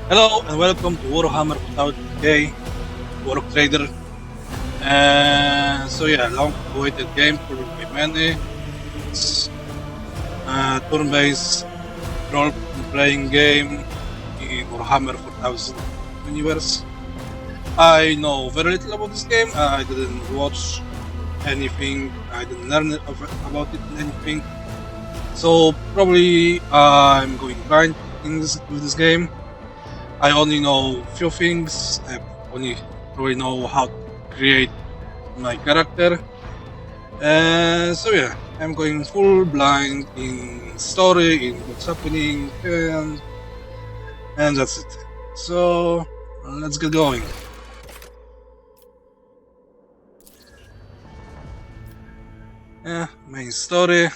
Hello and welcome to Warhammer without Day, RogueTrader. So yeah, long-awaited game for many. It's a turn-based role-playing game in Warhammer 4000 universe. I know very little about this game. I didn't watch anything. I didn't learn about it in anything. So probably I'm going blind with this game. I only know a few things. I only really know how to create my character. So yeah, I'm going full blind in story, in what's happening, and that's it. So let's get going. Yeah, main story.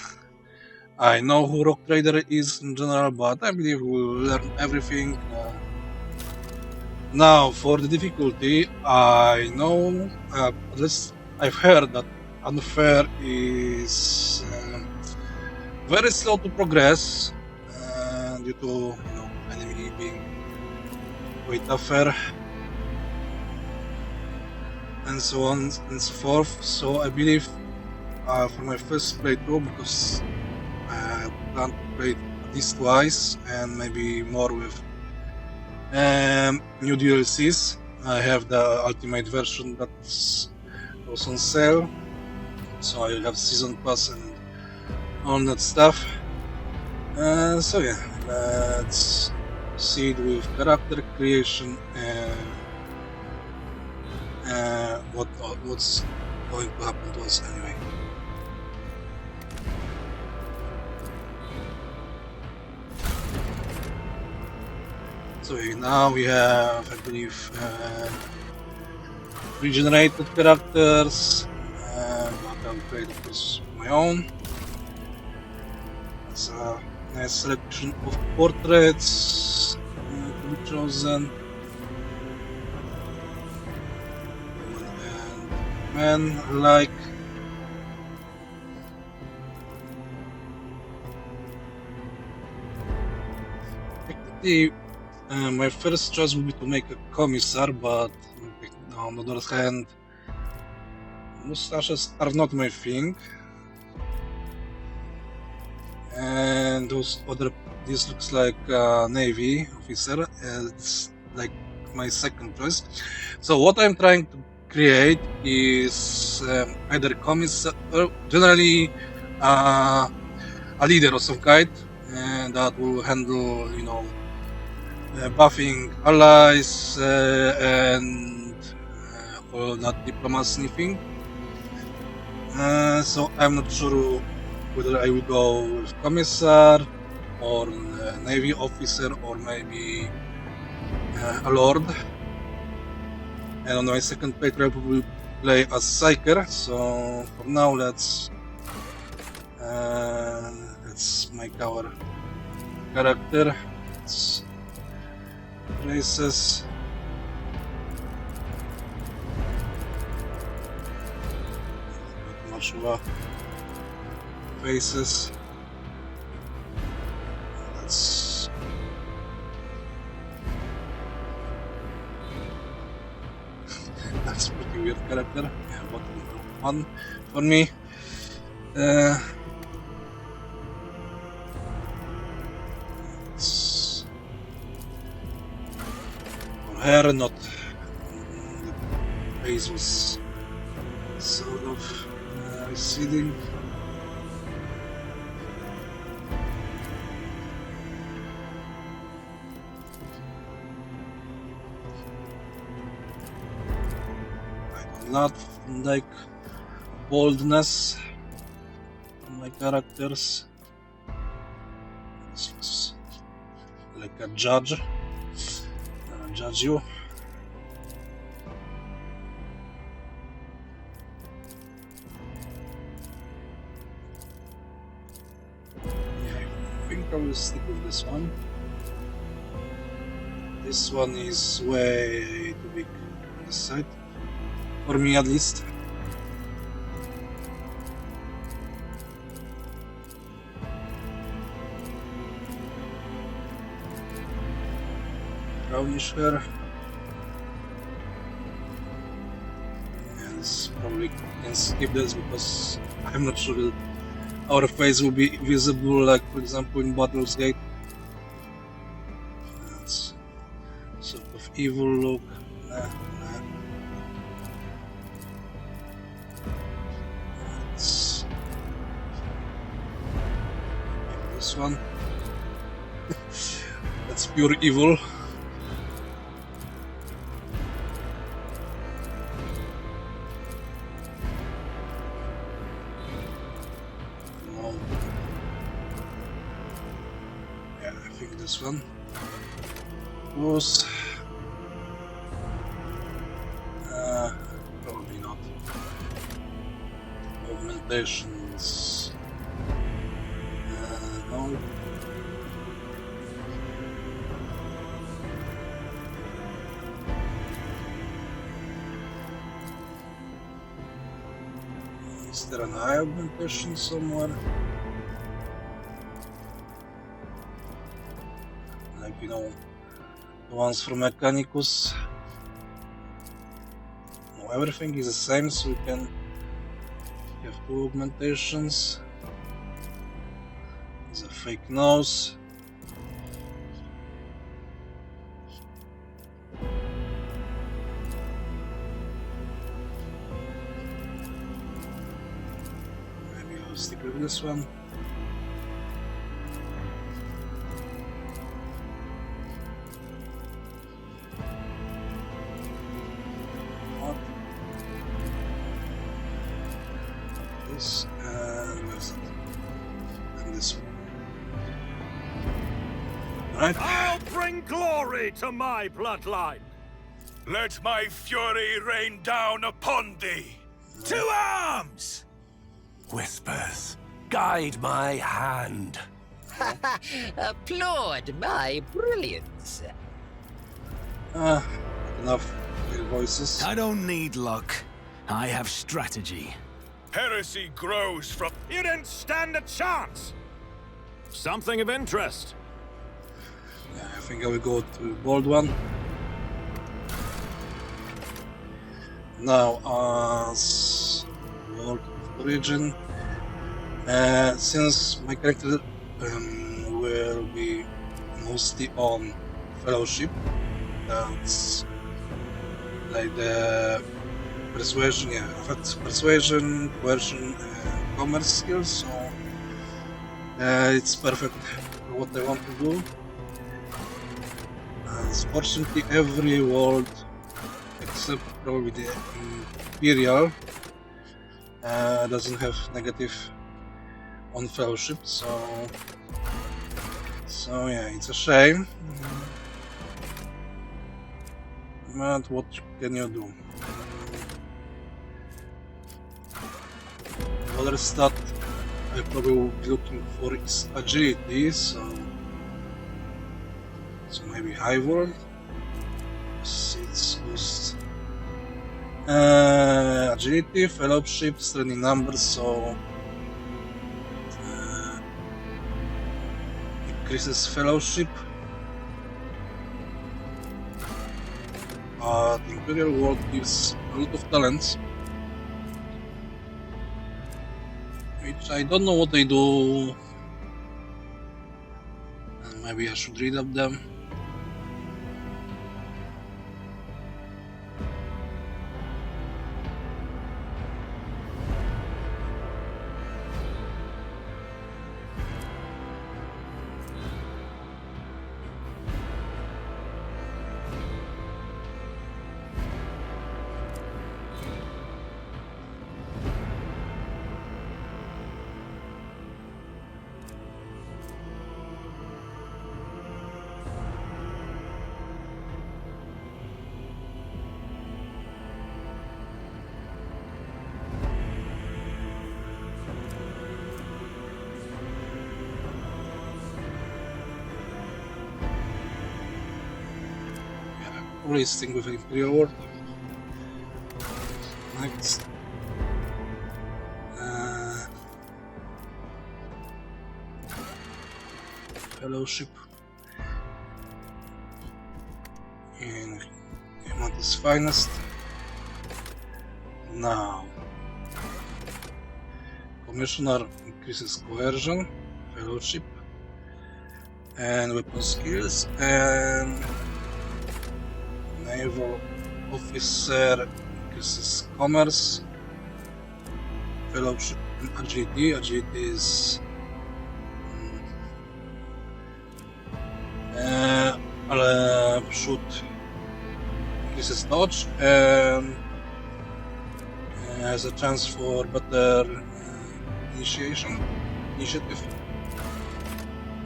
I know who RogueTrader is in general, but I believe we'll learn everything. Now, for the difficulty, I know, at least I've heard that unfair is very slow to progress due to enemy being way tougher and so on and so forth. So I believe for my first playthrough, because I plan to play at least twice and maybe more with new DLCs. I have the ultimate version that was on sale, so I have season pass and all that stuff. So yeah, let's proceed with character creation and what's going to happen to us anyway. So now we have, I believe, regenerated characters, but I'll create this my own. It's a nice selection of portraits to be chosen. Men alike. Technically, my first choice would be to make a commissar, but on the other hand, mustaches are not my thing. And this looks like a navy officer. It's like my second choice. So what I'm trying to create is either commissar, generally a leader of some kind, and that will handle, buffing allies and all that diplomacy thing. So I'm not sure whether I will go with commissar or navy officer or maybe a lord. And on my second playthrough I will probably play as psyker. So for now let's make our character. Let's races. Not much of faces. That's pretty weird character. Yeah, but fun for me. For her, not the face was sort of receding. Not like boldness in my characters. This looks like a judge. Judge you. Yeah, I think I will stick with this one. This one is way too big on this side. For me at least. brownish hair. Yes, probably can skip this because I'm not sure that our face will be visible, like for example in Battle's Gate. That's sort of evil look. Nah. That's maybe this one. That's pure evil. No. Yeah, I think this one was probably not. Augmentations. No. Is there an eye augmentation somewhere? Like, you know, the ones from Mechanicus. No, everything is the same, so we can have two augmentations. There's a fake nose. Maybe I'll stick with this one. This and where's it? And this one. Right. I'll bring glory to my bloodline. Let my fury rain down upon thee. To arms! Whispers, guide my hand. Applaud my brilliance. Enough weird voices. I don't need luck. I have strategy. Heresy grows from... You didn't stand a chance! Something of interest. Yeah, I think I will go to the bold one. Now, as World of Origin, since my character will be mostly on Fellowship, that's like the persuasion, yeah, affects persuasion, coercion, and commerce skills, so it's perfect for what I want to do. Unfortunately, every world except probably the Imperial doesn't have negative on Fellowship, so yeah, it's a shame. But what can you do? Other stat I probably will be looking for is agility, so maybe high world. It's boost agility, fellowship, strength in numbers, so increases fellowship. The Imperial world gives a lot of talents, which I don't know what they do, and maybe I should read up them. Always staying with Imperial World. Next. Fellowship. in humanity's finest. Now, Commissioner increases coercion, fellowship, and weapon skills, and naval officer increases commerce, fellowship, and agility. Agility is shoot increases dodge and has a chance for better initiative.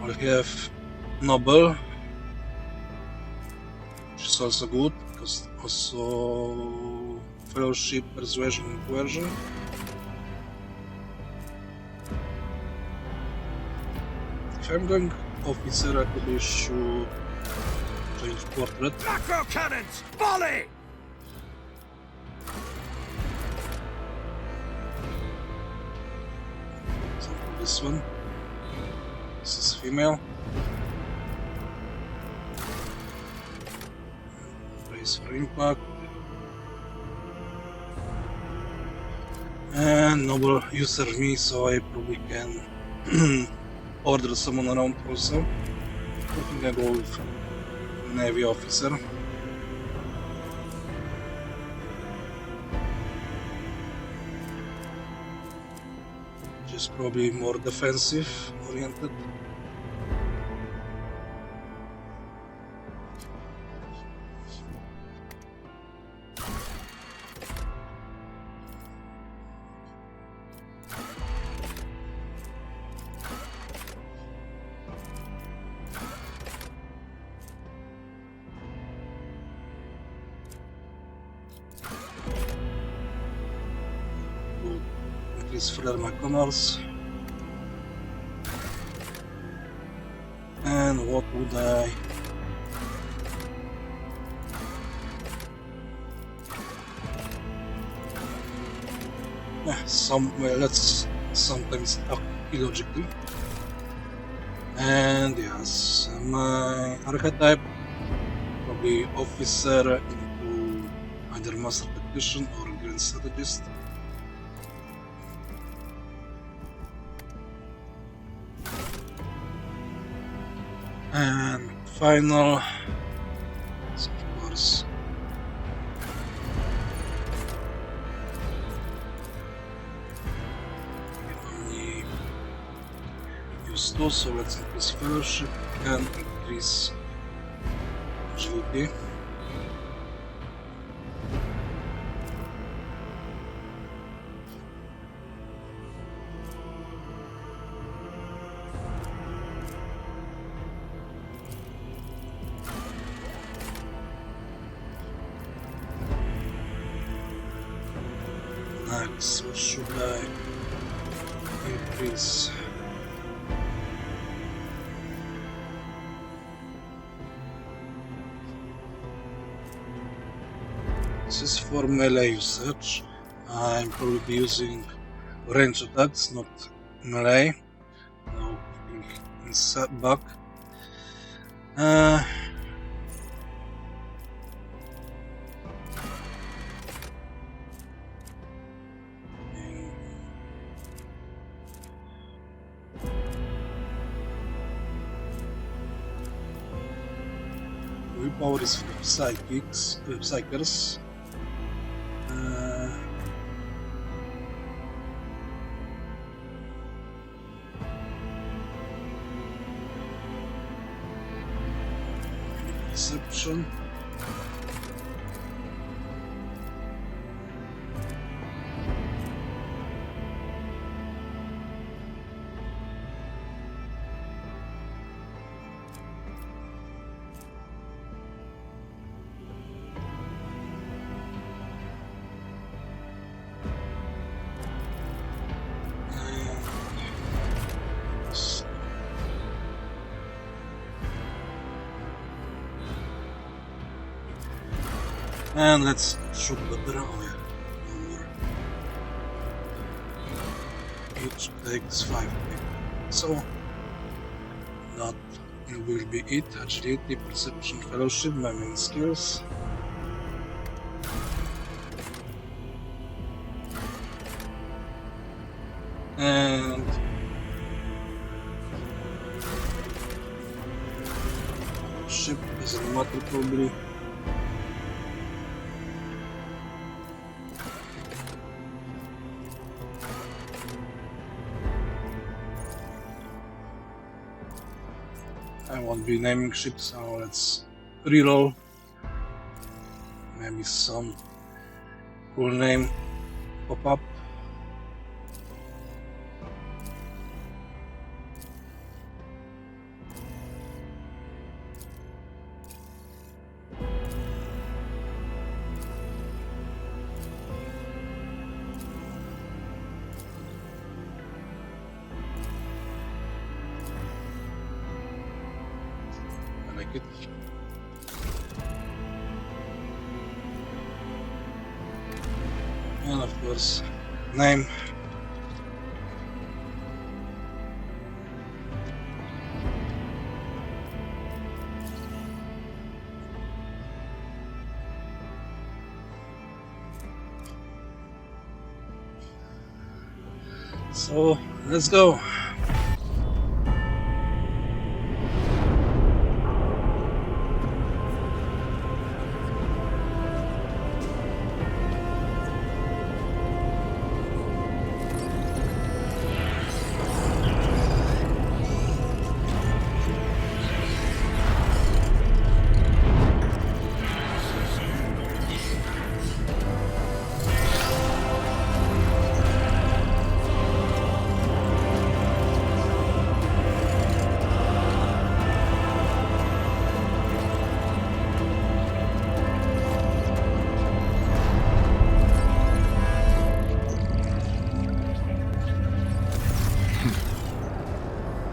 We have noble, which is also good because also fellowship, persuasion, and coercion. If I'm going officer, I probably should change portrait. Macro cannons! Volley! So for this one, this is female. Brace for impact. And noble user me, so I probably can order someone around also. I think I go with Navy officer. Which is probably more defensive oriented. Increase further my commerce. And what would I? Well, that's sometimes illogical. And yes, my archetype probably officer into either master tactician or grand strategist. And final, so of course, we only use two, so let's increase fellowship and increase agility. Next, what should I increase? This is for melee usage. I'm probably using range attacks, not melee. Now putting back. Willpower is for psychers. Perception. And let's shoot the barrel. Each takes 5 hits. So, not It will be it. Agility, perception, fellowship, my main skills. And ship doesn't matter probably. I won't be naming ships, so let's reroll. Maybe some cool name pop up. I like it. And of course, name. So let's go.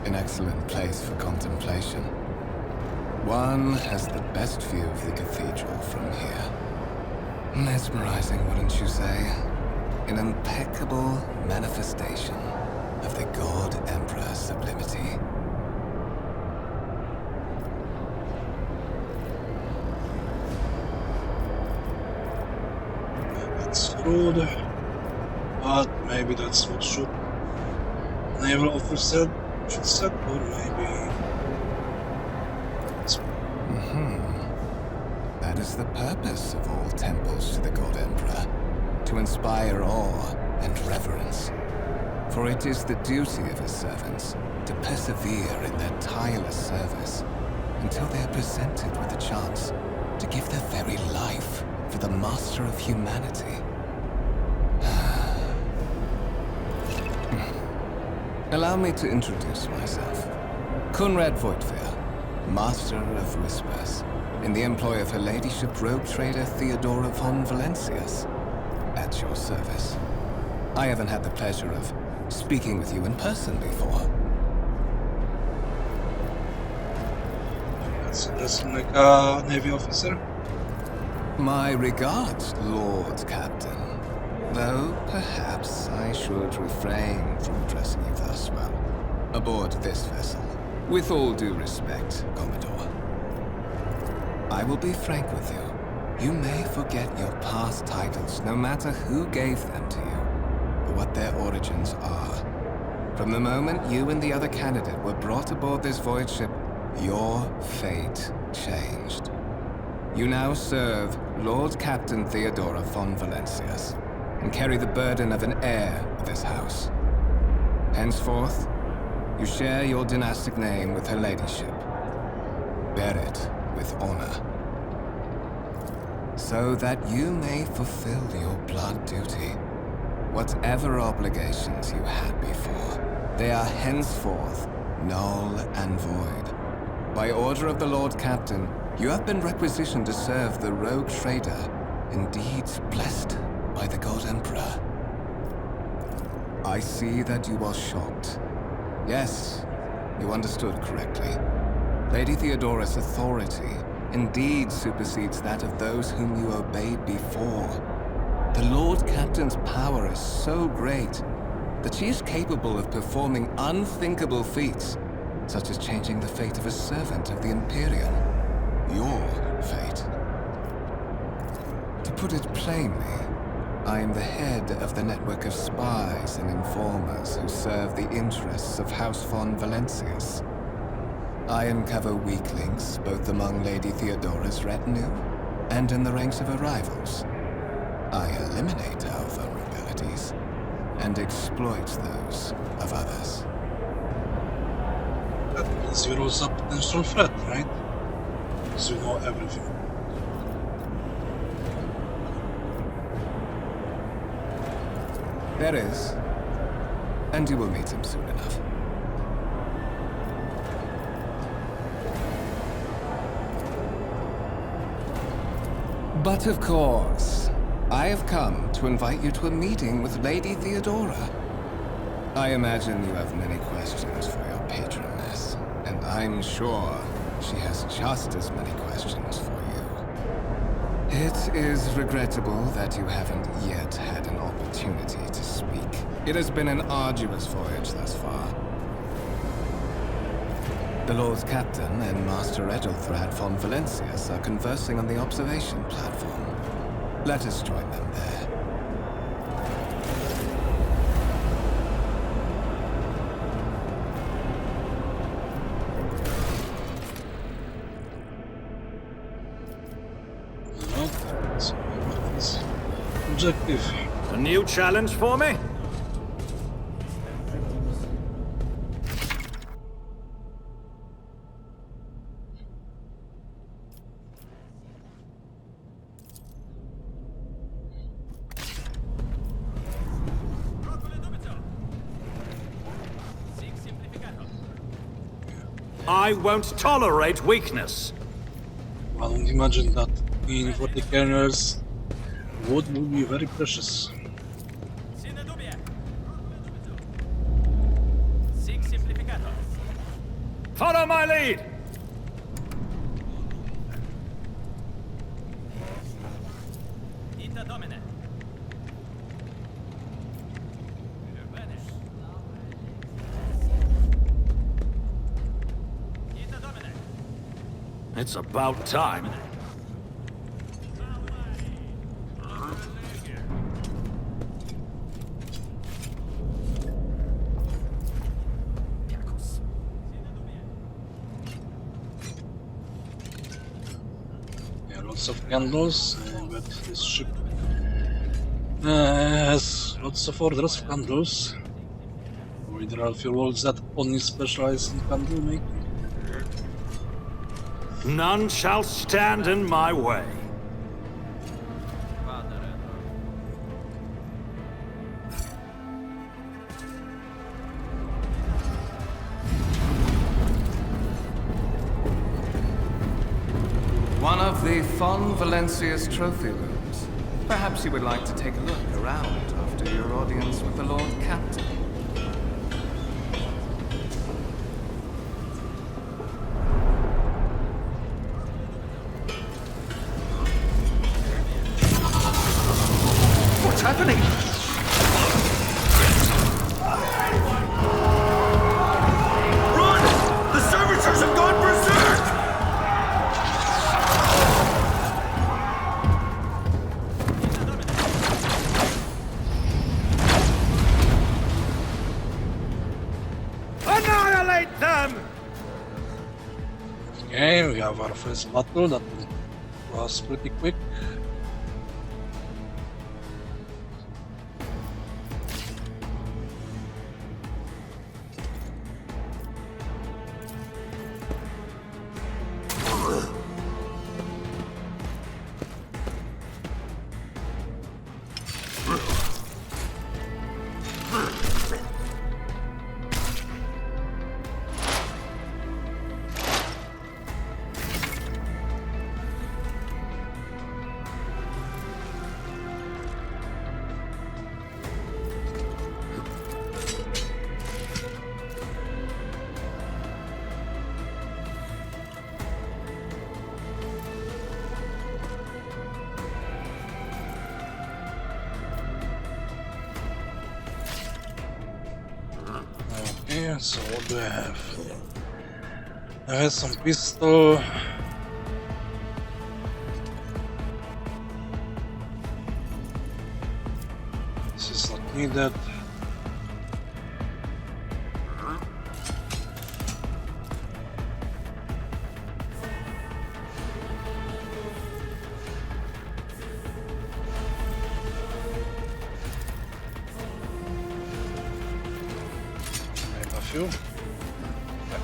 An excellent place for contemplation. One has the best view of the cathedral from here. Mesmerizing, wouldn't you say? An impeccable manifestation of the God Emperor's sublimity. It's rude, but maybe that's what should naval officer should set, or maybe That is the purpose of all temples to the God Emperor, to inspire awe and reverence. For it is the duty of his servants to persevere in their tireless service until they are presented with the chance to give their very life for the master of humanity. Allow me to introduce myself. Conrad Voigtfear, Master of Whispers, in the employ of Her Ladyship RogueTrader Theodora von Valencius, at your service. I haven't had the pleasure of speaking with you in person before. that's like a Navy officer. My regards, Lord Captain. Though perhaps I should refrain from addressing you thus well. Aboard this vessel, with all due respect, Commodore. I will be frank with you. You may forget your past titles, no matter who gave them to you, or what their origins are. From the moment you and the other candidate were brought aboard this void ship, your fate changed. You now serve Lord Captain Theodora von Valencius, and carry the burden of an heir of this house. Henceforth, you share your dynastic name with Her Ladyship. Bear it with honor, so that you may fulfill your blood duty. Whatever obligations you had before, they are henceforth null and void. By order of the Lord Captain, you have been requisitioned to serve the RogueTrader, indeed blessed by the God Emperor. I see that you are shocked. Yes, you understood correctly. Lady Theodora's authority indeed supersedes that of those whom you obeyed before. The Lord Captain's power is so great that she is capable of performing unthinkable feats, such as changing the fate of a servant of the Imperium. Your fate. To put it plainly, I am the head of the network of spies and informers who serve the interests of House von Valancius. I uncover weak links both among Lady Theodora's retinue and in the ranks of her rivals. I eliminate our vulnerabilities and exploit those of others. That means you're also a potential threat, right? Because you know everything. There is, and you will meet him soon enough. But of course, I have come to invite you to a meeting with Lady Theodora. I imagine you have many questions for your patroness, and I'm sure she has just as many questions for you. It is regrettable that you haven't yet had an opportunity to speak. It has been an arduous voyage thus far. The Lord Captain and Master Edelthrad von Valancius are conversing on the observation platform. Let us join them there. So, objective. A new challenge for me? I won't tolerate weakness. One would imagine that in 40 years, wood would be very precious. Follow my lead! It's about time. Yeah, lots of candles, but this ship has lots of orders of candles. There are a few worlds that only specialize in candle making. None shall stand in my way. One of the von Valancius trophy rooms. Perhaps you would like to take a look around after your audience with the Lord Captain. What's happening? Run! The servitors have gone berserk! Annihilate them! Okay, we have our first battle that was pretty quick. Okay, so what do I have? I have some pistol. This is not needed. Maybe a few. Yeah.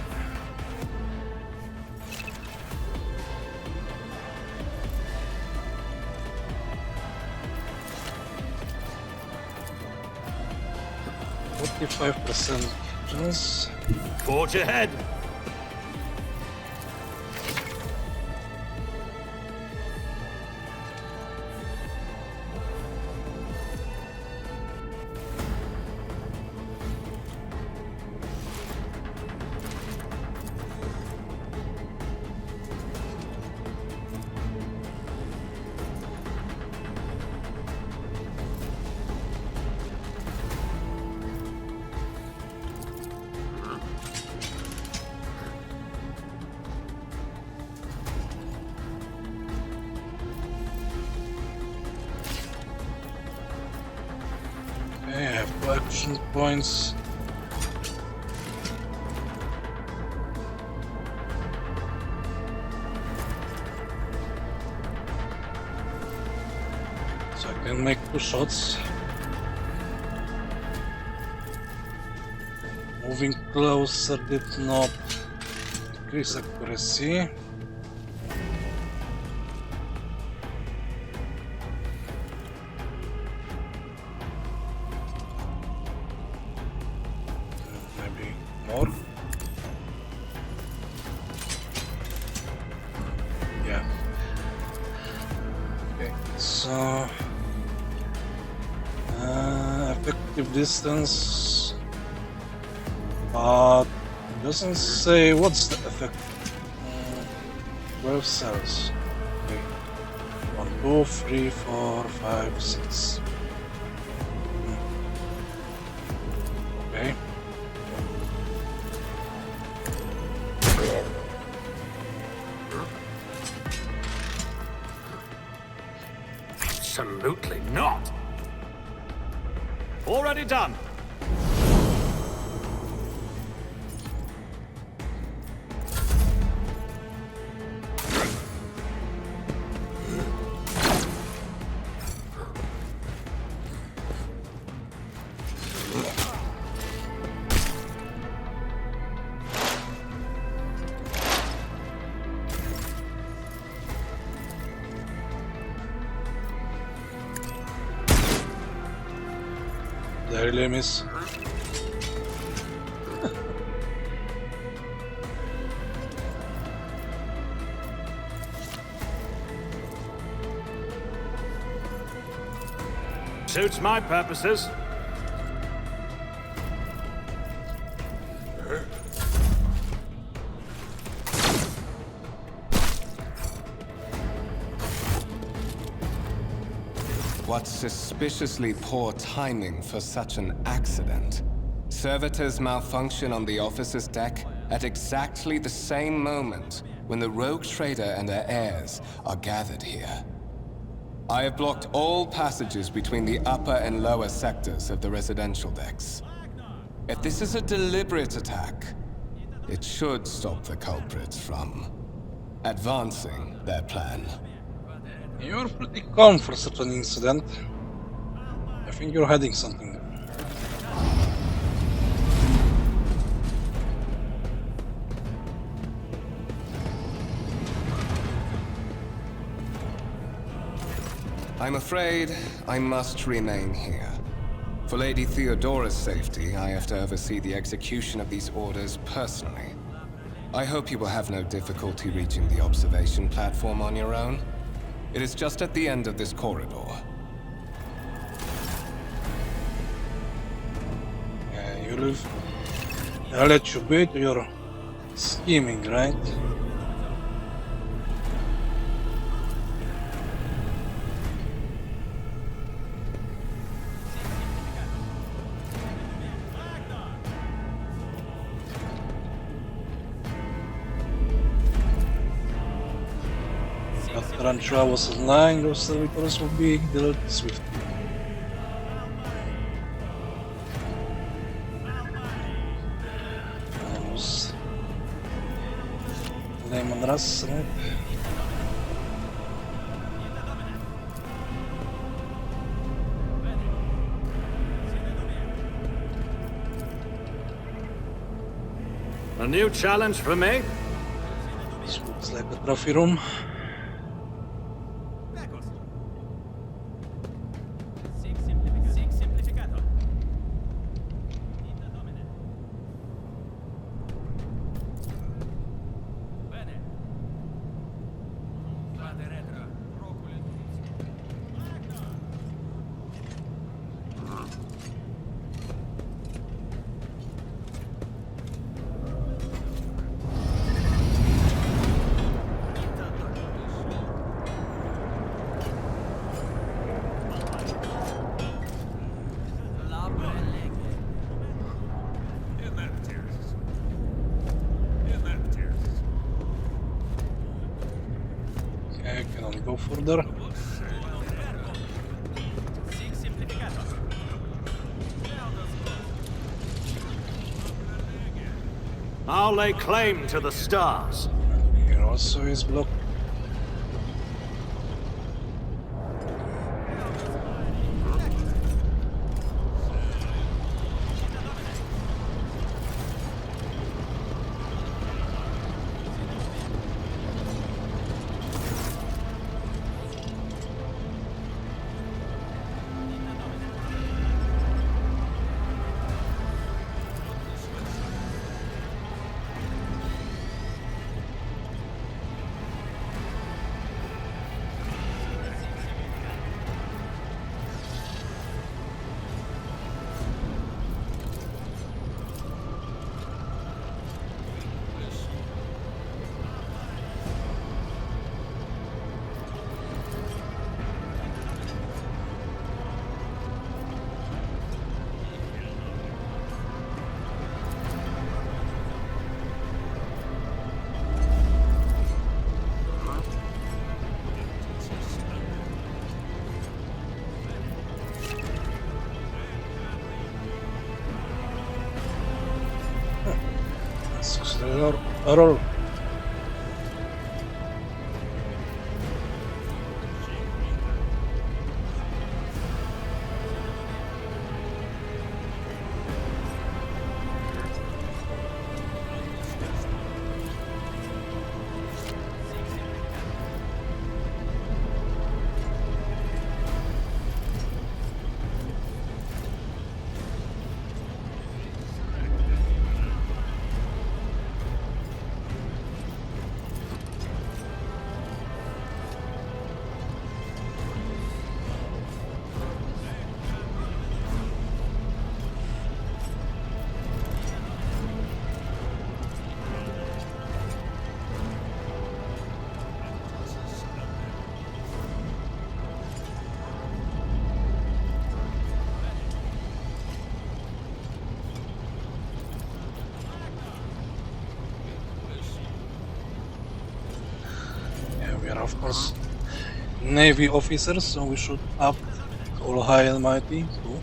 45% chance. Forge ahead. Okay, I have 2 action points. So I can make 2 shots. Moving closer did not increase accuracy. Maybe more. Yeah. Okay, so effective distance, but it doesn't say what's the effect. 12 cells. Okay. 1, 2, 3, 4, 5, 6. Okay. Absolutely not. Already done. Did I really miss? Suits my purposes. What suspiciously poor timing for such an accident. Servitors malfunction on the officer's deck at exactly the same moment when the RogueTrader and her heirs are gathered here. I have blocked all passages between the upper and lower sectors of the residential decks. If this is a deliberate attack, it should stop the culprits from advancing their plan. You're pretty calm for such an incident. I think you're hiding something. I'm afraid I must remain here. For Lady Theodora's safety, I have to oversee the execution of these orders personally. I hope you will have no difficulty reaching the observation platform on your own. It is just at the end of this corridor. Yeah, you live. I'll let you be to your scheming, right? Tarantula was online, those servitors will be dealt swiftly. Vamos. Lemon Russ, right? A new challenge for me? This looks like a trophy room. Okay, I can only go further. I'll lay claim to the stars. Here also is blocked. Error. We are of course Navy officers, so we should up all high and mighty too.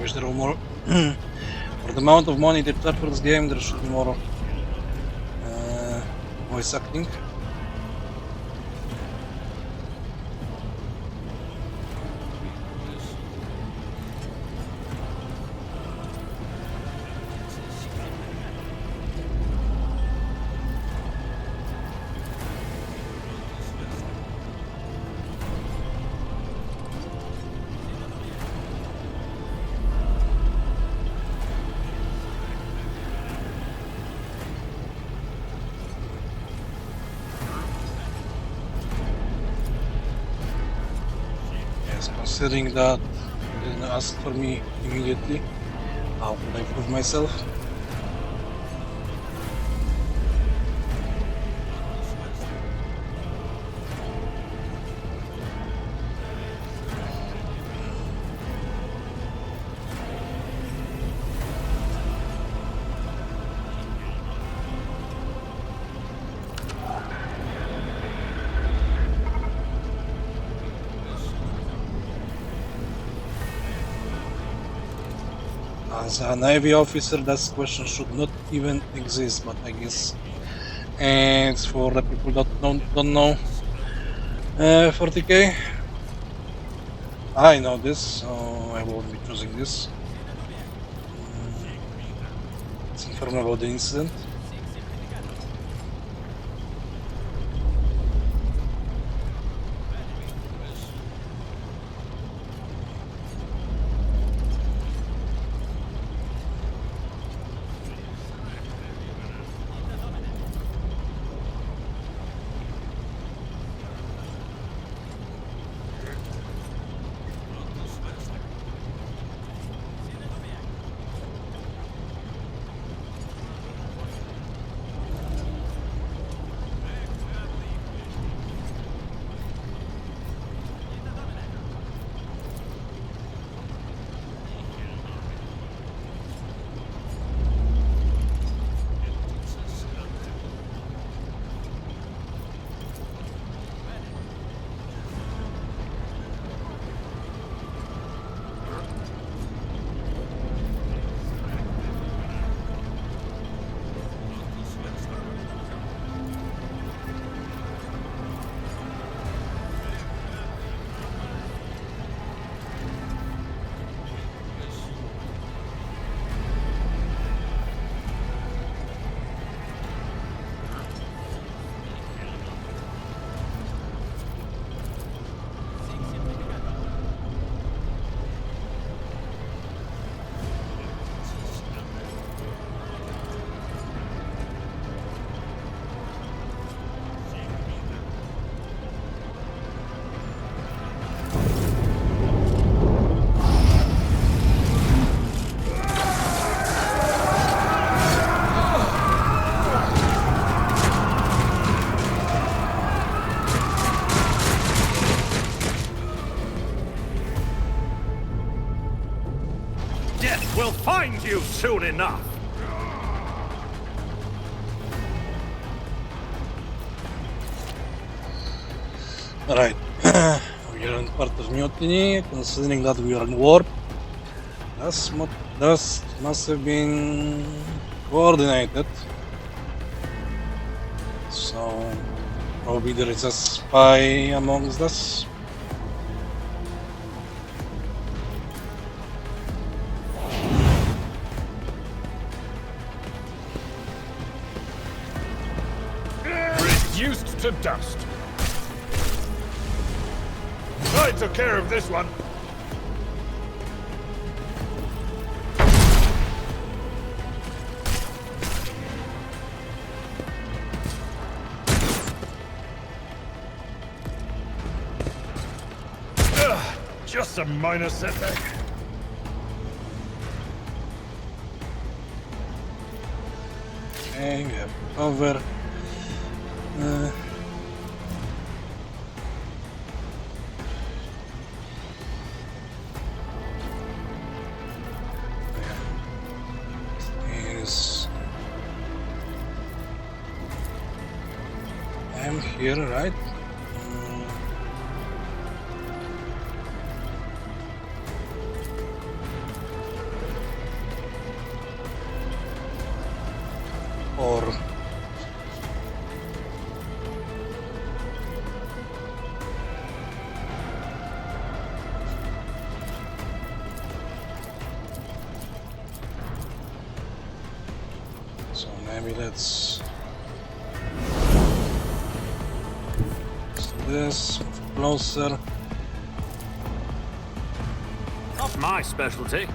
wish there were more. For the amount of money they charge for this game, there should be more voice acting. Considering that they didn't ask for me immediately, how could I prove myself? As a Navy officer, that question should not even exist, but I guess it's for the people that don't know. 40k. I know this, so I won't be choosing this. Let's inform about the incident. We'll find you soon enough. Alright, we are in part of mutiny, considering that we are in war. That must have been coordinated. So, probably there is a spy amongst us. Reduced to dust. I took care of this one. Just a minor setback. Okay, we have cover. I'm here, right? or so maybe let's do this, move closer. Not my specialty.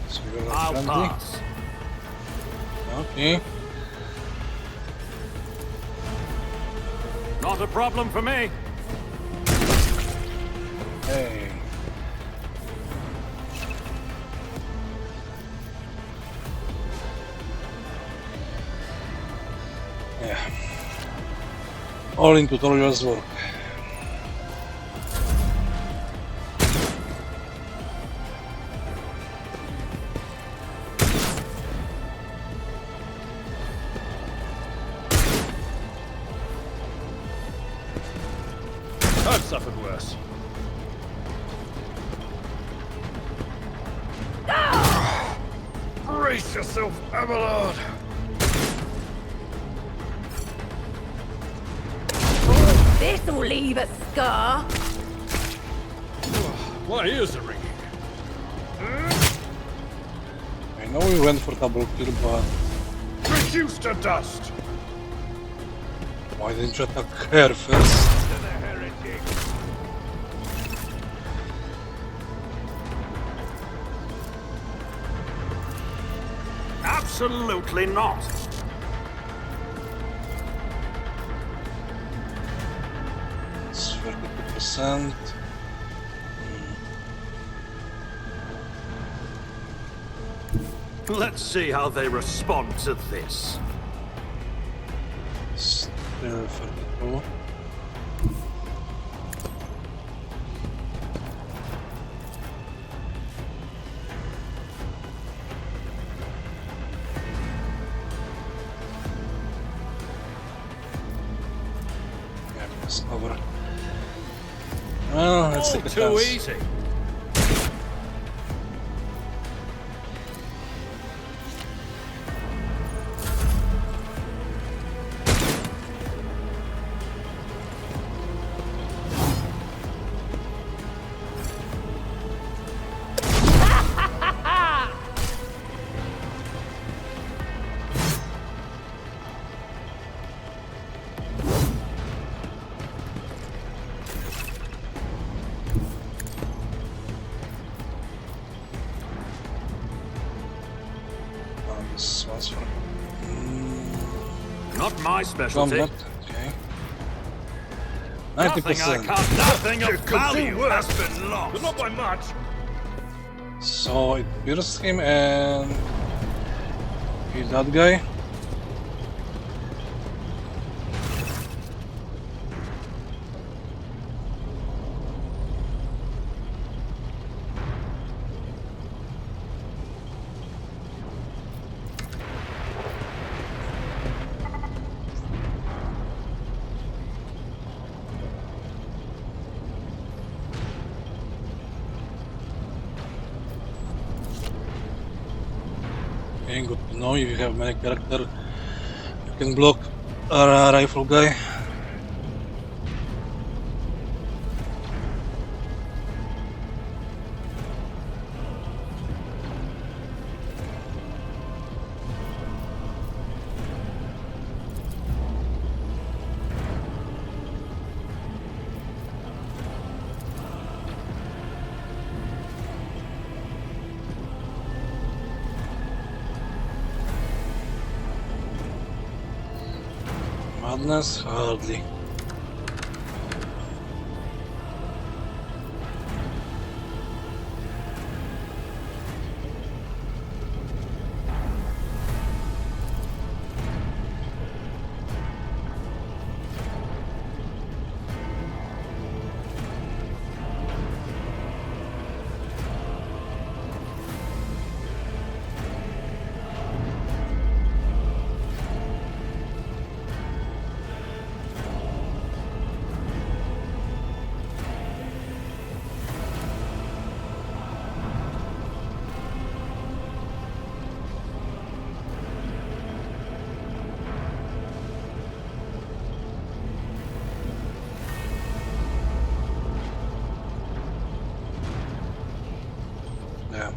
So you're I'll friendly. pass. Okay. Not a problem for me. Hey. Yeah. All in tutorials work. I've suffered worse. Brace yourself, Abelard! This'll leave a scar. My ears are ringing. I know we went for double kill, but Reduce to dust! why didn't you attack her first? To the heretic! Absolutely not. It's 32%. Let's see how they respond to this. Still 32. Yeah, it's over. Well, let's All take a too chance. easy. This one's for Not my specialty. combat. Okay. Nothing I 90%. can't. Nothing You of could do value worse. has been lost. But not by much. So it pierced him and killed that guy. Okay, good to know. If you have many character, you can block a rifle guy. Madness? Hardly. Yeah.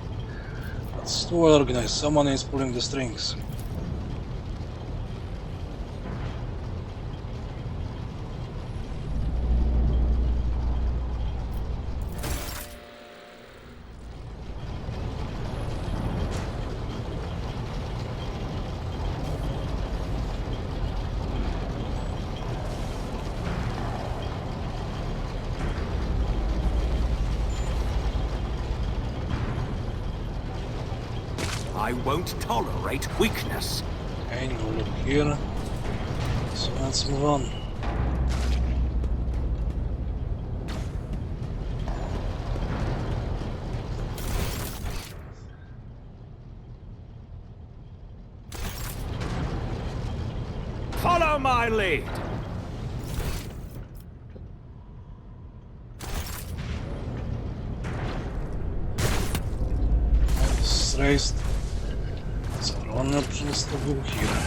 It's too well organized. Someone is pulling the strings. I won't tolerate weakness. Okay, no look here. So let's move on. Follow my lead. This is raised. So run options to go here.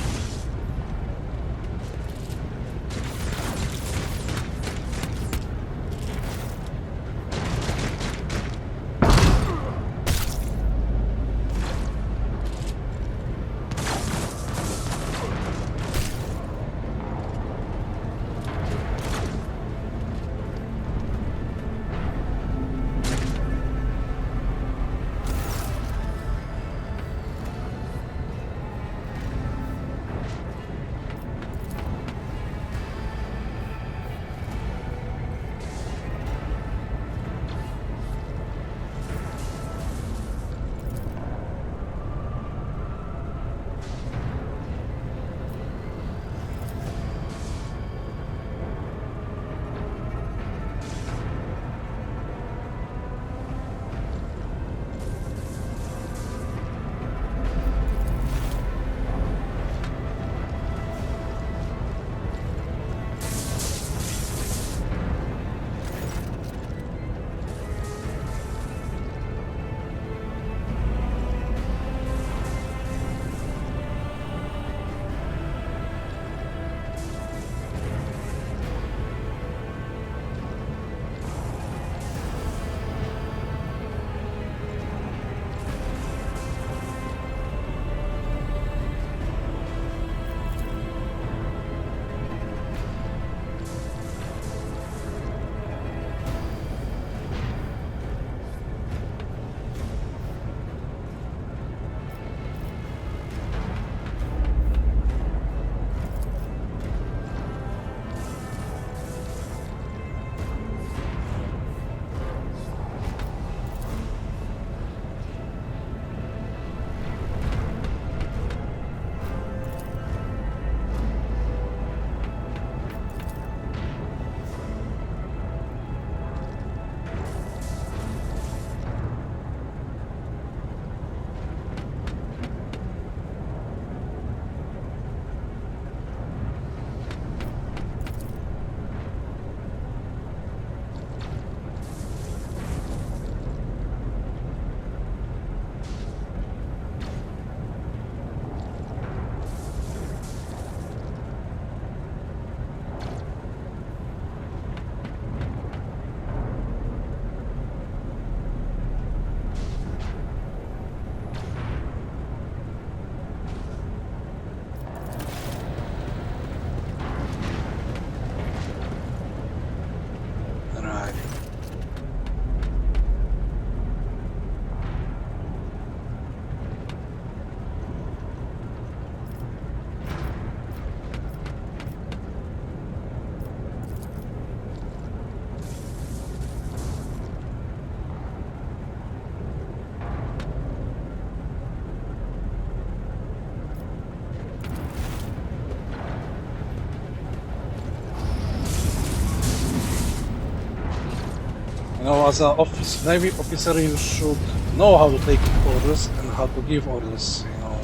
You know, as an Navy officer, you should know how to take orders and how to give orders. You know,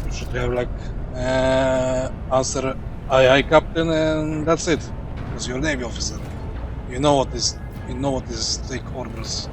you should have like answer aye captain, and that's it. Because you're a Navy officer, you know what is take orders.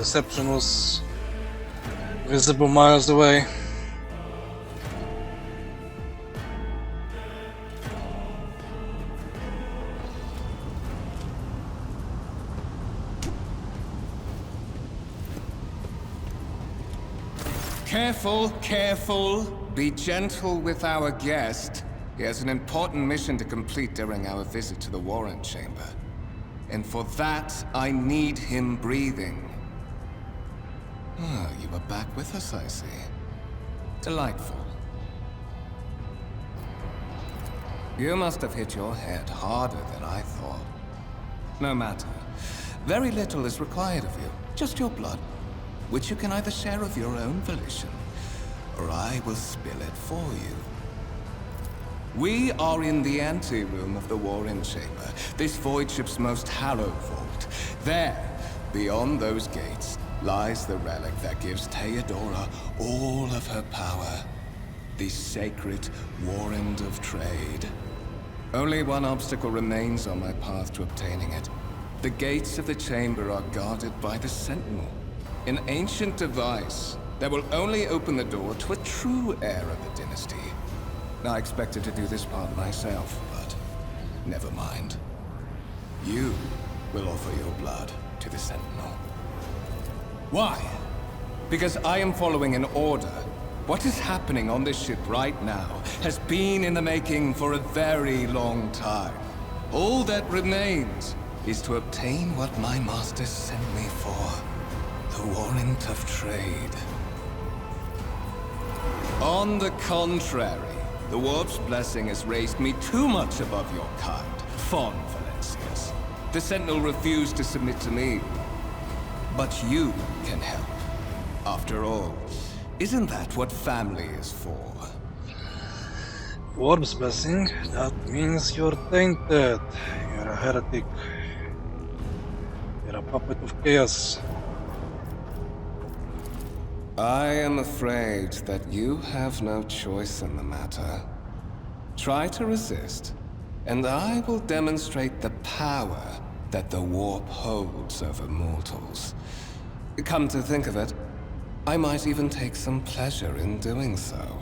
Perception was visible miles away. Careful, careful. Be gentle with our guest. He has an important mission to complete during our visit to the warrant chamber. And for that, I need him breathing. Ah, you are back with us, I see. Delightful. You must have hit your head harder than I thought. No matter. Very little is required of you. Just your blood, which you can either share of your own volition, or I will spill it for you. We are in the anteroom of the warrant chamber, this voidship's most hallowed vault. There, beyond those gates, lies the relic that gives Theodora all of her power. The sacred warrant of trade. Only one obstacle remains on my path to obtaining it. The gates of the chamber are guarded by the Sentinel. An ancient device that will only open the door to a true heir of the dynasty. I expected to do this part myself, but never mind. You will offer your blood to the Sentinel. Why? Because I am following an order. What is happening on this ship right now has been in the making for a very long time. All that remains is to obtain what my masters sent me for. The warrant of trade. On the contrary, the warp's blessing has raised me too much above your kind, fond Valencias. The Sentinel refused to submit to me. But you can help. After all, isn't that what family is for? Warp's blessing? That means you're tainted. You're a heretic. You're a puppet of chaos. I am afraid that you have no choice in the matter. Try to resist, and I will demonstrate the power that the warp holds over mortals. Come to think of it, I might even take some pleasure in doing so.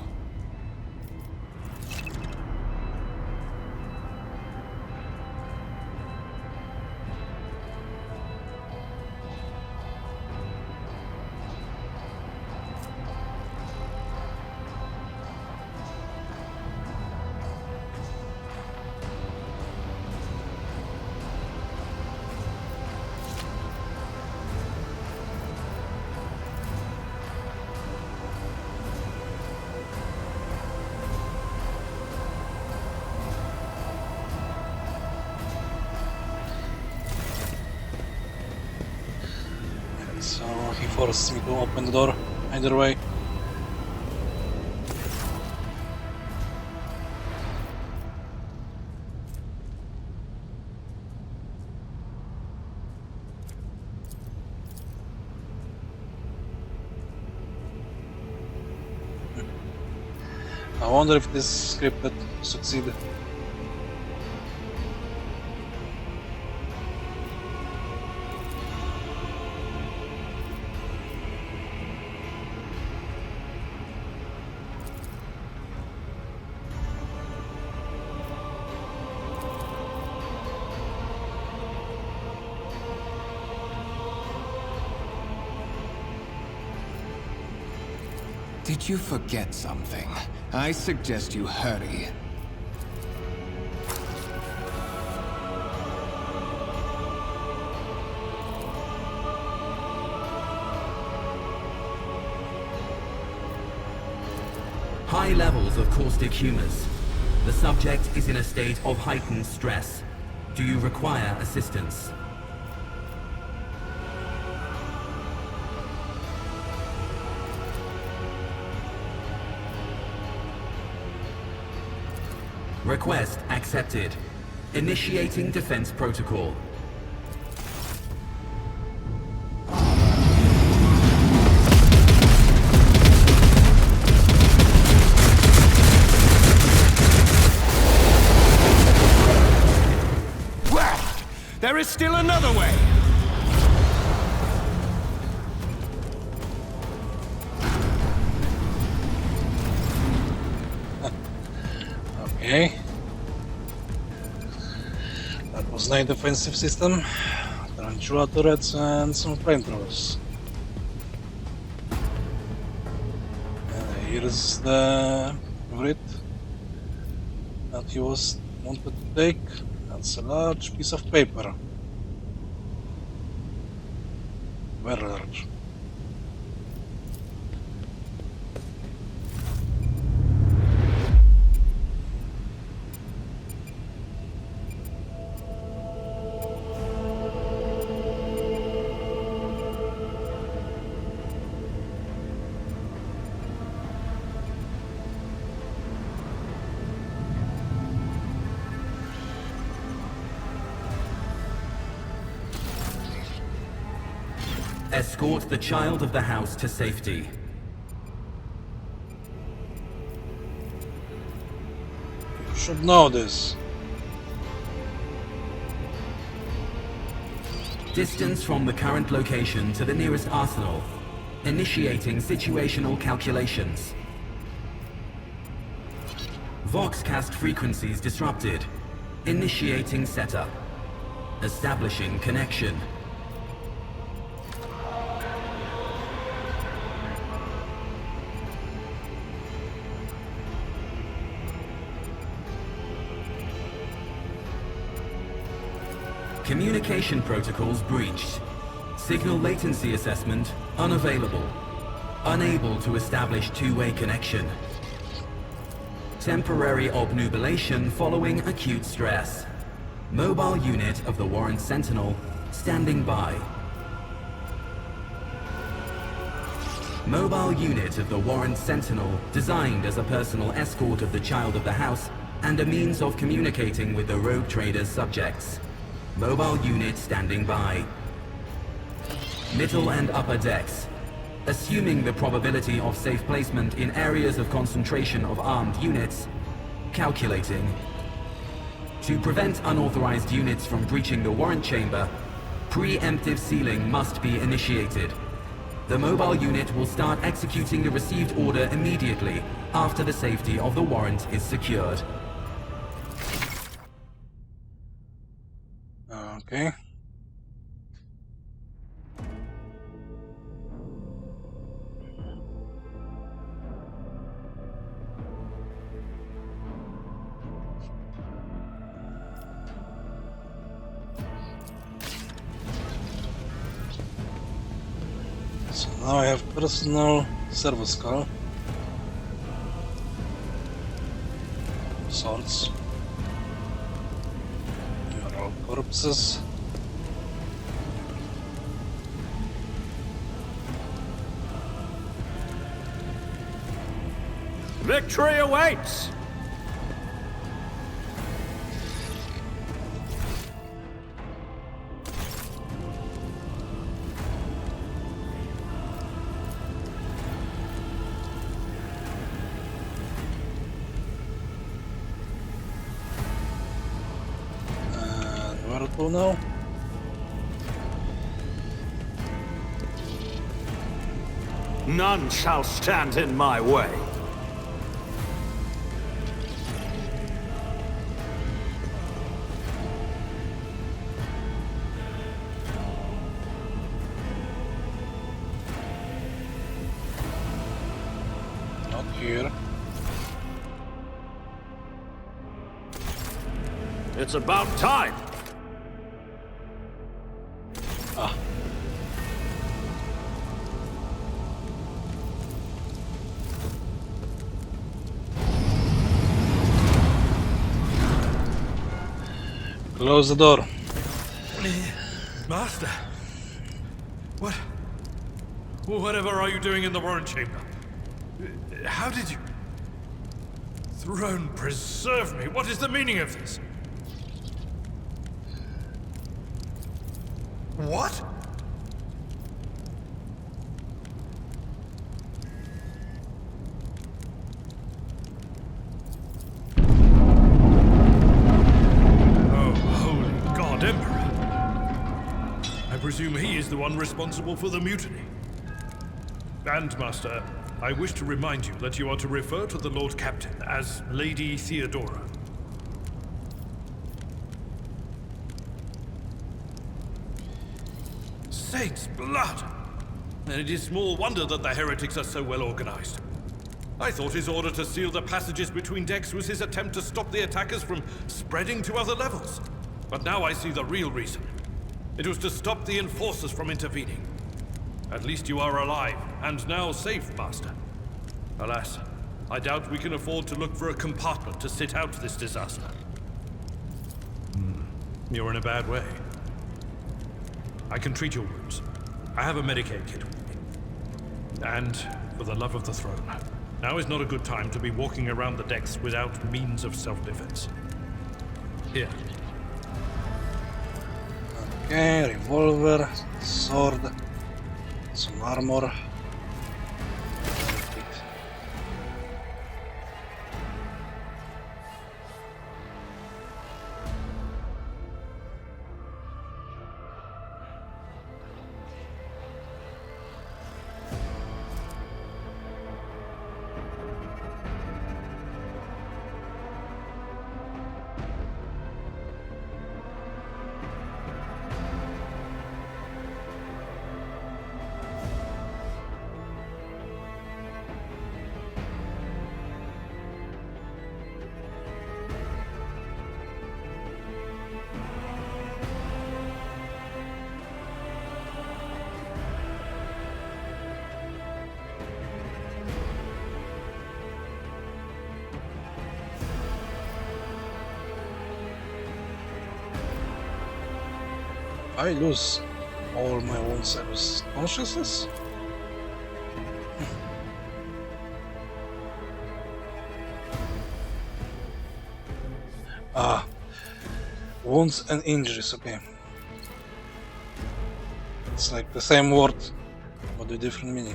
So he forced me to open the door either way. I wonder if this scripted succeeded. Did you forget something? I suggest you hurry. High levels of caustic humors. The subject is in a state of heightened stress. Do you require assistance? Request accepted. Initiating defense protocol. Well, there is still another way. Okay. That was 9 defensive system, tarantula turrets, and some flamethrowers. Here's the grid that he wanted to take. That's a large piece of paper. Very large. Escort the child of the house to safety. You should know this. Distance from the current location to the nearest arsenal. Initiating situational calculations. Voxcast frequencies disrupted. Initiating setup. Establishing connection. Communication protocols breached. Signal latency assessment unavailable. Unable to establish two-way connection. Temporary obnubilation following acute stress. Mobile unit of the Warrant Sentinel standing by. Mobile unit of the Warrant Sentinel designed as a personal escort of the child of the house and a means of communicating with the RogueTrader's subjects. Mobile unit standing by. Middle and upper decks. Assuming the probability of safe placement in areas of concentration of armed units. Calculating. To prevent unauthorized units from breaching the warrant chamber, preemptive sealing must be initiated. The mobile unit will start executing the received order immediately after the safety of the warrant is secured. Okay. So now I have personal service call. Swords. You're all corpses. Victory awaits! And where to now? None shall stand in my way. Not here. It's about time! Ah. Close the door. Master! Whatever are you doing in the warrant chamber? How did you... Throne preserve me! What is the meaning of this? What? Oh, holy God, Emperor! I presume he is the one responsible for the mutiny. And, Master, I wish to remind you that you are to refer to the Lord Captain as Lady Theodora. saints' blood! And it is small wonder that the heretics are so well organized. I thought his order to seal the passages between decks was his attempt to stop the attackers from spreading to other levels. But now I see the real reason. It was to stop the enforcers from intervening. At least you are alive, and now safe, Master. Alas, I doubt we can afford to look for a compartment to sit out this disaster. You're in a bad way. I can treat your wounds. I have a Medicaid kit with me. And, for the love of the throne, now is not a good time to be walking around the decks without means of self-defense. Here. Okay, revolver, sword, some armor. I lose all my wounds. I lose consciousness? Wounds and injuries, okay. It's like the same word, but with different meaning.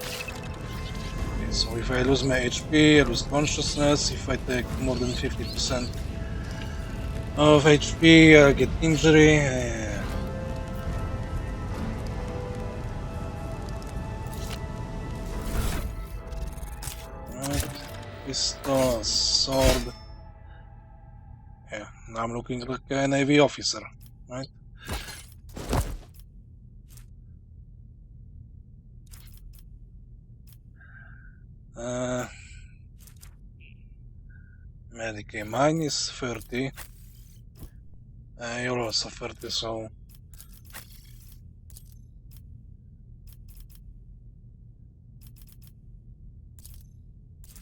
Okay, so if I lose my HP, I lose consciousness. If I take more than 50% of HP, I get injury. Right. Pistol, sword. Yeah, now I'm looking like a Navy officer, right? Medicaid mine is 30. You're also 30, so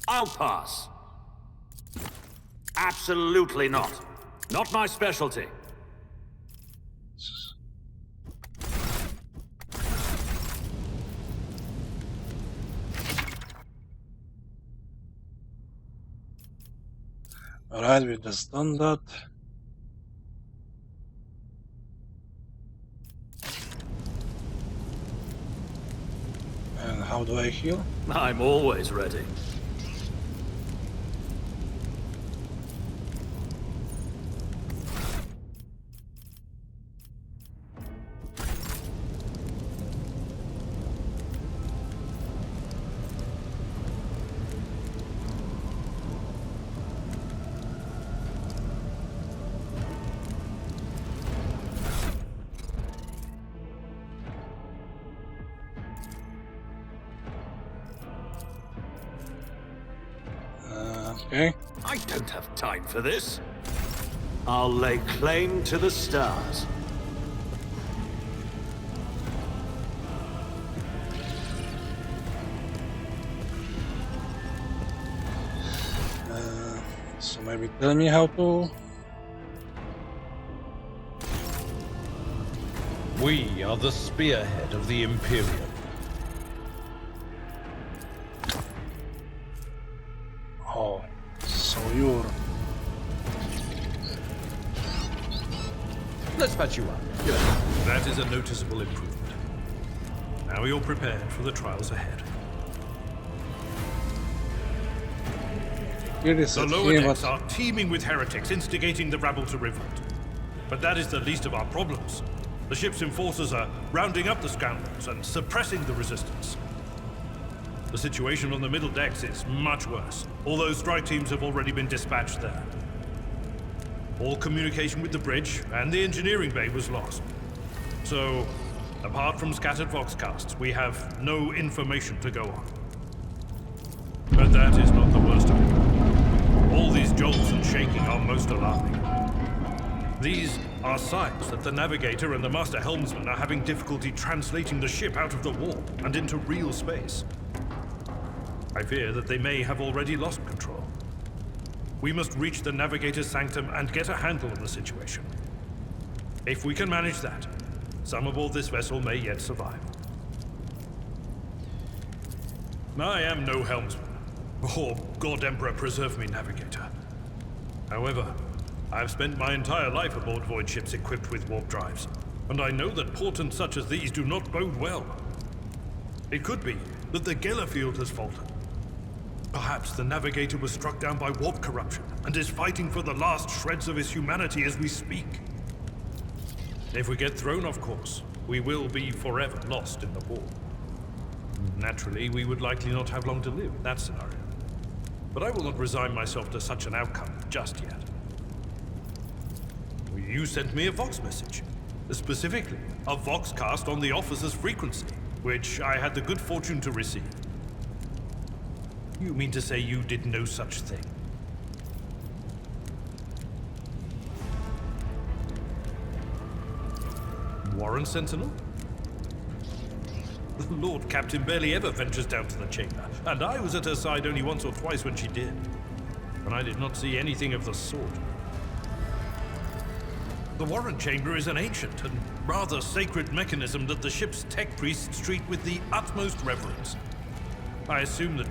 I'll pass. Absolutely not. Not my specialty. alright, we've just done that. And how do I heal? I'm always ready. Okay. I don't have time for this. I'll lay claim to the stars. So maybe tell me how to. We are the spearhead of the Imperium. Oh, so you're. Let's patch you up. That is a noticeable improvement. Now you're prepared for the trials ahead. Here is The it lower here, decks but are teeming with heretics instigating the rabble to revolt. But that is the least of our problems. The ship's enforcers are rounding up the scoundrels and suppressing the resistance. The situation on the middle decks is much worse, although strike teams have already been dispatched there. All communication with the bridge and the engineering bay was lost. So, apart from scattered voxcasts, we have no information to go on. But that is not the worst of it. All these jolts and shaking are most alarming. These are signs that the Navigator and the Master Helmsman are having difficulty translating the ship out of the warp and into real space. I fear that they may have already lost control. We must reach the Navigator's sanctum and get a handle on the situation. If we can manage that, some aboard this vessel may yet survive. I am no helmsman, or God Emperor preserve me, Navigator. However, I've spent my entire life aboard void ships equipped with warp drives, and I know that portents such as these do not bode well. It could be that the Geller field has faltered. Perhaps the Navigator was struck down by warp corruption and is fighting for the last shreds of his humanity as we speak. If we get thrown off course, we will be forever lost in the warp. Naturally, we would likely not have long to live in that scenario. But I will not resign myself to such an outcome just yet. You sent me a Vox message. Specifically, a Voxcast on the officer's frequency, which I had the good fortune to receive. You mean to say you did no such thing? Warrant Sentinel? The Lord Captain barely ever ventures down to the chamber, and I was at her side only once or twice when she did. And I did not see anything of the sort. The Warrant Chamber is an ancient and rather sacred mechanism that the ship's tech priests treat with the utmost reverence. I assume that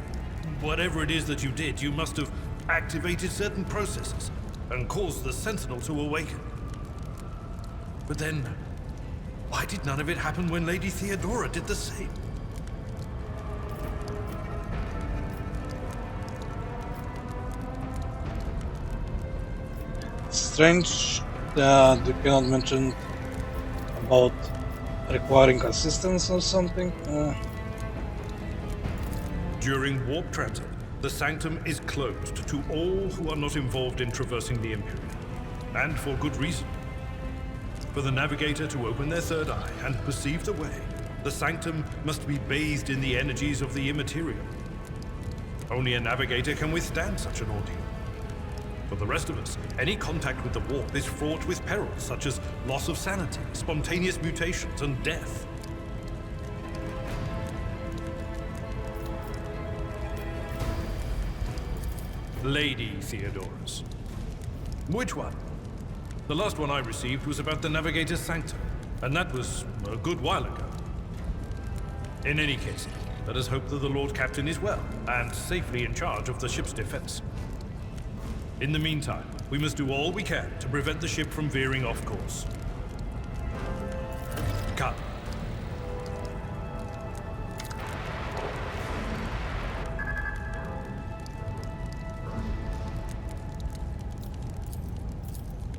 whatever it is that you did, you must have activated certain processes and caused the Sentinel to awaken. But then, why did none of it happen when Lady Theodora did the same? Strange that you cannot mention about requiring assistance or something. During warp transit, the sanctum is closed to all who are not involved in traversing the Imperium. And for good reason. For the Navigator to open their third eye and perceive the way, the sanctum must be bathed in the energies of the immaterial. Only a Navigator can withstand such an ordeal. For the rest of us, any contact with the warp is fraught with perils such as loss of sanity, spontaneous mutations, and death. Lady Theodora's. Which one? The last one I received was about the Navigator's sanctum, and that was a good while ago. In any case, let us hope that the Lord Captain is well, and safely in charge of the ship's defense. In the meantime, we must do all we can to prevent the ship from veering off course. Come.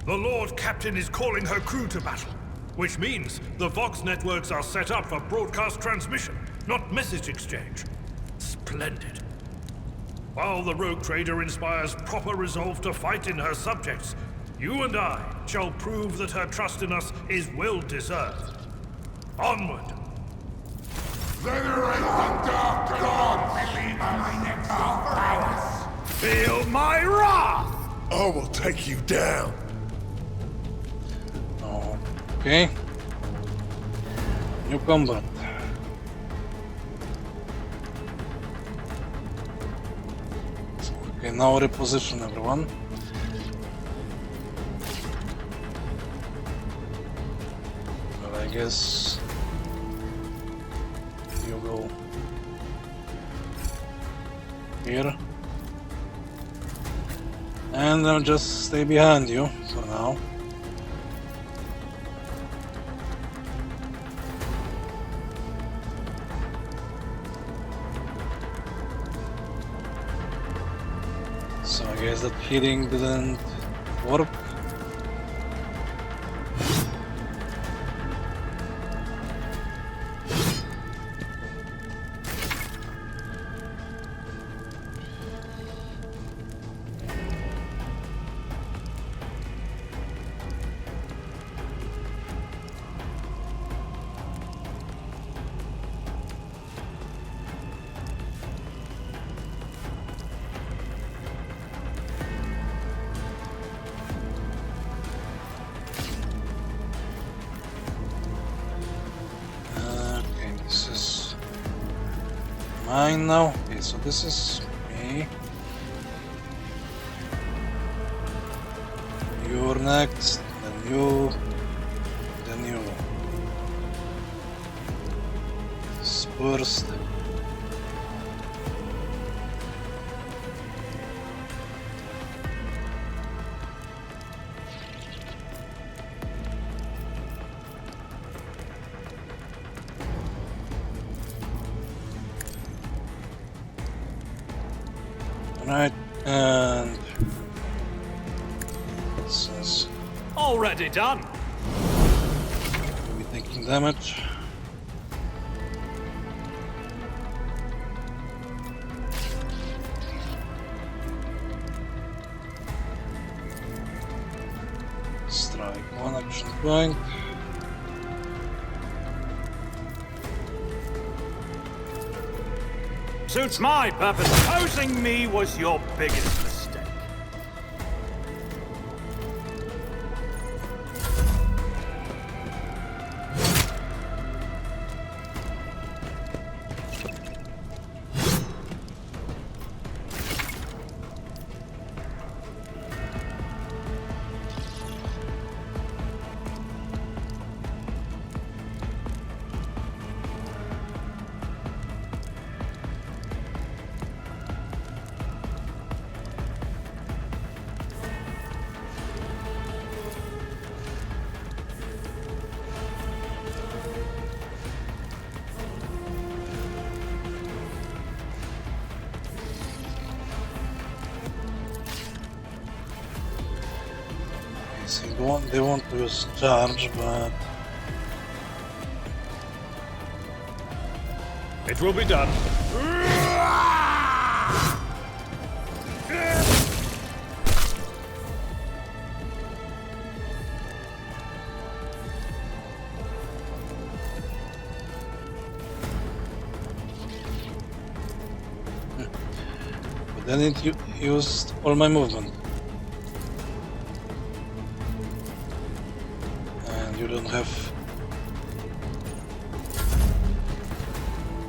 The Lord Captain is calling her crew to battle, which means the Vox networks are set up for broadcast transmission, not message exchange. Splendid. While the RogueTrader inspires proper resolve to fight in her subjects, you and I shall prove that her trust in us is well deserved. Onward! Venerate the dark gods! Believe my next prowess! Feel my wrath! I will take you down. Okay. New combat. Okay, now reposition everyone. Well, I guess you go here. And I'll just stay behind you for now. So I guess that healing didn't work. mine now. Okay, so this is me. You're next, then you, then you. First. Right, and this is Already done. we're taking damage. Strike one action point. Suits my purpose. Opposing me was your biggest mistake. They want to use charge, but It will be done. but then it used all my movement. And you don't have...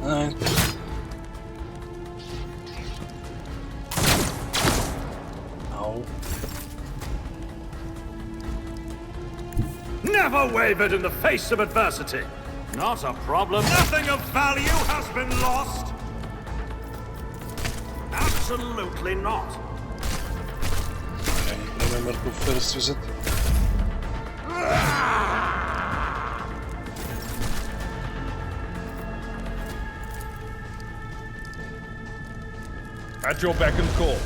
Right. Ow. Never wavered in the face of adversity. Not a problem. Nothing of value has been lost. Absolutely not. I need to remember to first use it. At your beck and call.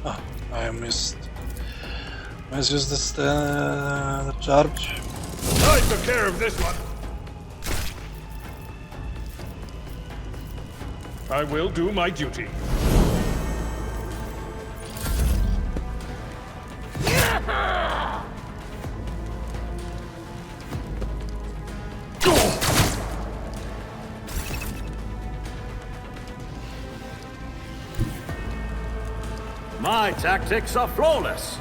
Ah, I missed. Let's use this the charge. I took care of this one. I will do my duty. My tactics are flawless.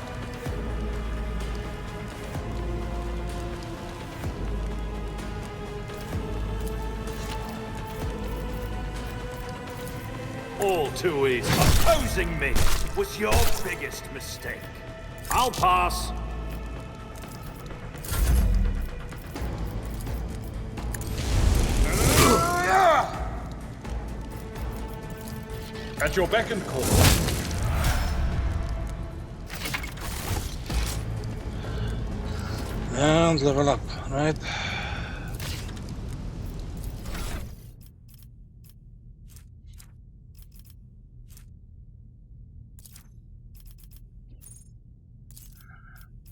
All too easy. Opposing me was your biggest mistake. I'll pass. At your beck and call. And level up, right?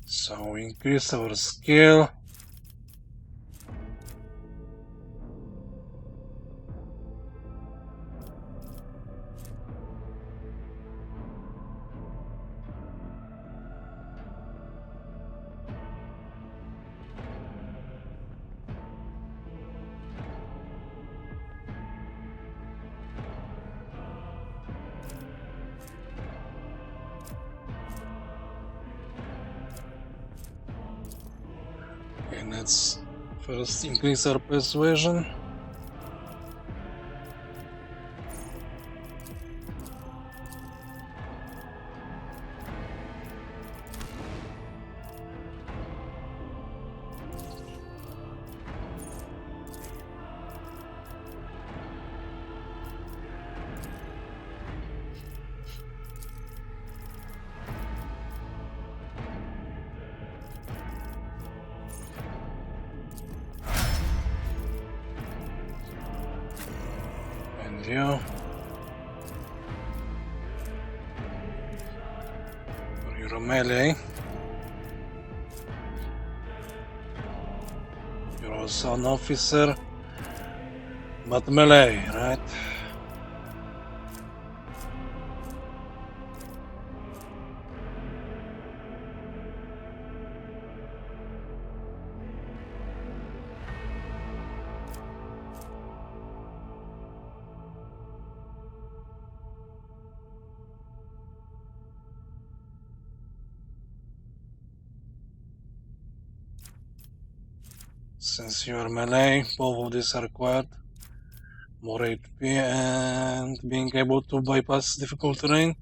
So we increase our skill. And let's First, increase our persuasion. You. You're a melee. You're also an officer, but melee, right? Since you are melee, both of these are required. More HP and being able to bypass difficult terrain.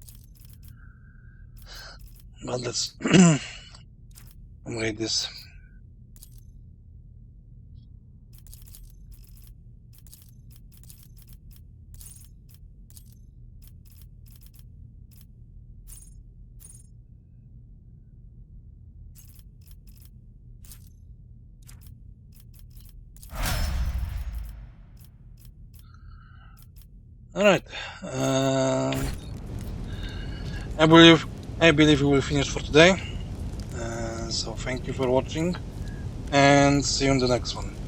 But let's read this. Alright, I believe we will finish for today. So thank you for watching, and see you in the next one.